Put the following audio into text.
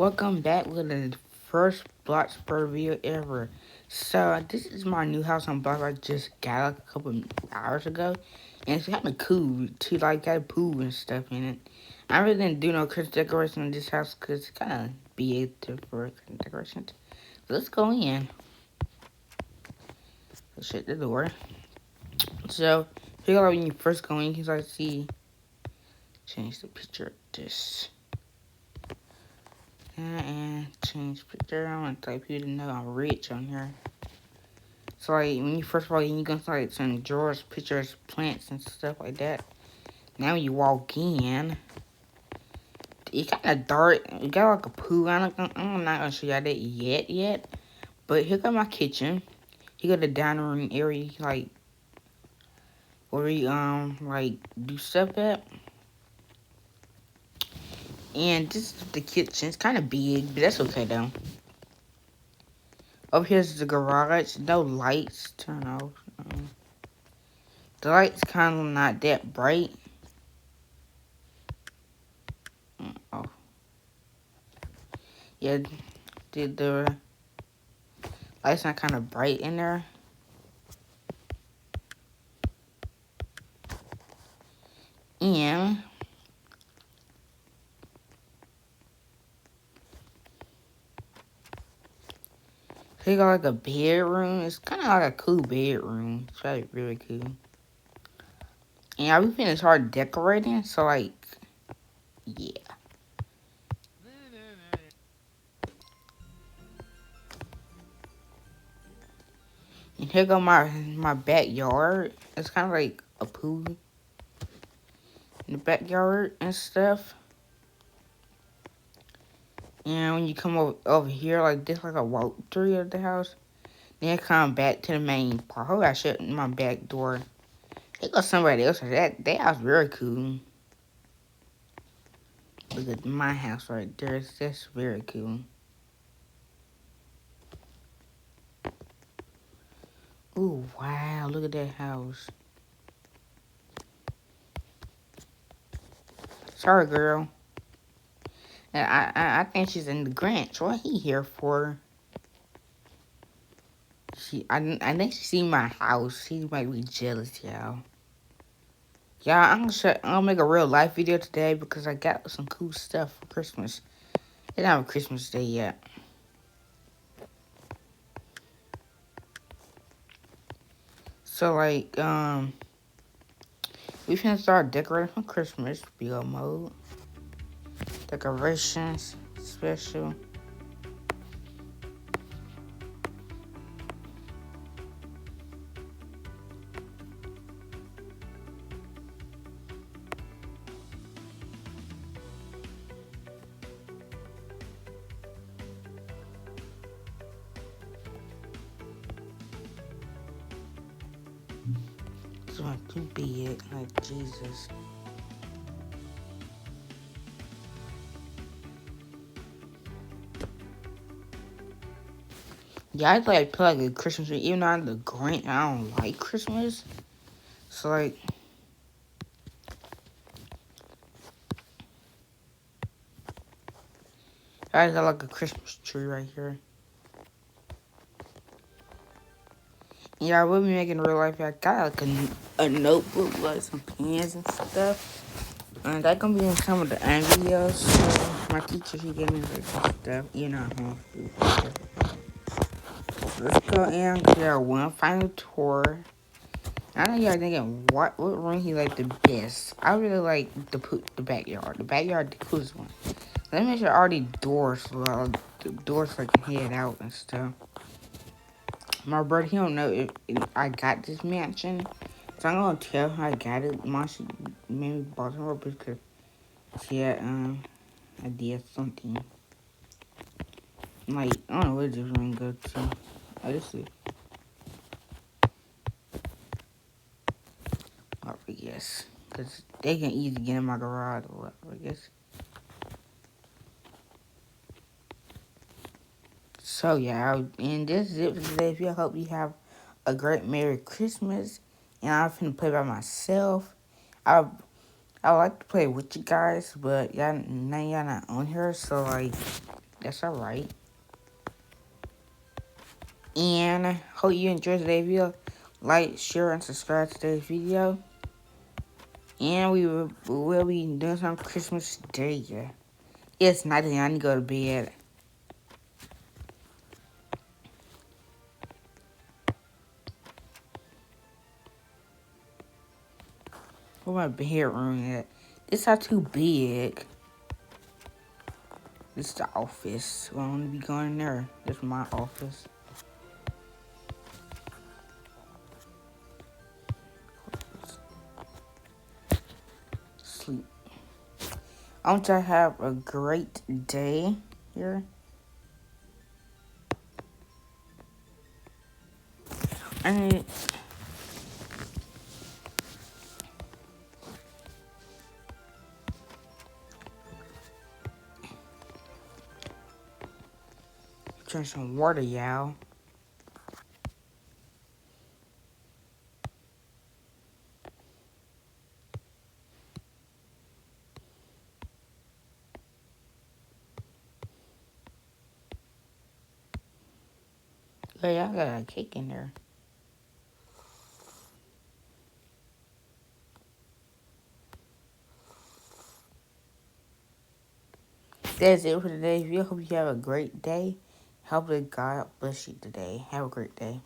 Welcome back with the first Block Spur video ever. So this is my new house on Block I just got like a couple hours ago. And it's kind of cool to like got a pool and stuff in it. I really didn't do no Christmas decoration in this house because it's kind of big for Christmas decorations. So let's go in. Let's shut the door. So figure out when you first go in, you can start to see. Change the picture of this. And change picture. I want to type you to know I'm rich on here. So like when you first walk in, you gonna start some drawers, pictures, plants, and stuff like that. Now when you walk in, it's kind of dark. It got like a pool. I'm not gonna show y'all that yet. But here got my kitchen. Here got the dining room area, like where we like do stuff at. And this is the kitchen. It's kind of big, but that's okay though. Up here's the garage. No lights. Turn off. The light's kind of not that bright. Oh, yeah. The lights not kind of bright in there. And he got like a bedroom. It's kind of like a cool bedroom. It's really, really cool. And I be finna start decorating. So like, yeah. And here go my backyard. It's kind of like a pool in the backyard and stuff. And when you come over here like this, like a walkthrough of the house, then come back to the main part. Hold on, I shut my back door. They got somebody else. That house very cool. Look at my house right there. That's very cool. Ooh, wow. Look at that house. Sorry, girl. And I think she's in the Grinch. What he here for? I think she see my house. She might be jealous, y'all. Yeah, I'm gonna make a real life video today because I got some cool stuff for Christmas. It's not Christmas Day yet. So like, we finna start decorating for Christmas. Video mode. Decorations. Special. It's not too big, like Jesus. Yeah, I like put like a Christmas tree, even though I'm the Grinch. I don't like Christmas, so like, I got like a Christmas tree right here. Yeah, I will be making real life. I got like a notebook, like some pens and stuff. And that gonna be in some of the end videos. So my teacher, she gave me like stuff. You know, let's go and get our one final tour. I know y'all thinking what room he like the best. I really like the backyard. The backyard, the coolest one. Let me make sure all these doors, well, the doors so I can head out and stuff. My brother, he don't know if I got this mansion, so I'm gonna tell him I got it. Mom, she maybe bought some rubber because she had idea something. Like I don't know where this room go to. Oh, this is. Oh, I guess because they can easily get in my garage or whatever. I guess. So yeah, and this is it for today. If you hope you have a great Merry Christmas, and I'm finna play by myself. I I would like to play with you guys, but y'all now y'all not on here, so like That's alright. And hope you enjoyed today's video. Like, share, and subscribe to today's video. And we'll be doing some Christmas Day. It's night and I need to go to bed. Where my bedroom at? This not too big. This is the office. I want to be going in there. This is my office. Sleep. I want you to have a great day here. I need to drink some water, y'all. Hey, I got a cake in there. That's it for today's video. Hope you have a great day. Hope that God bless you today. Have a great day.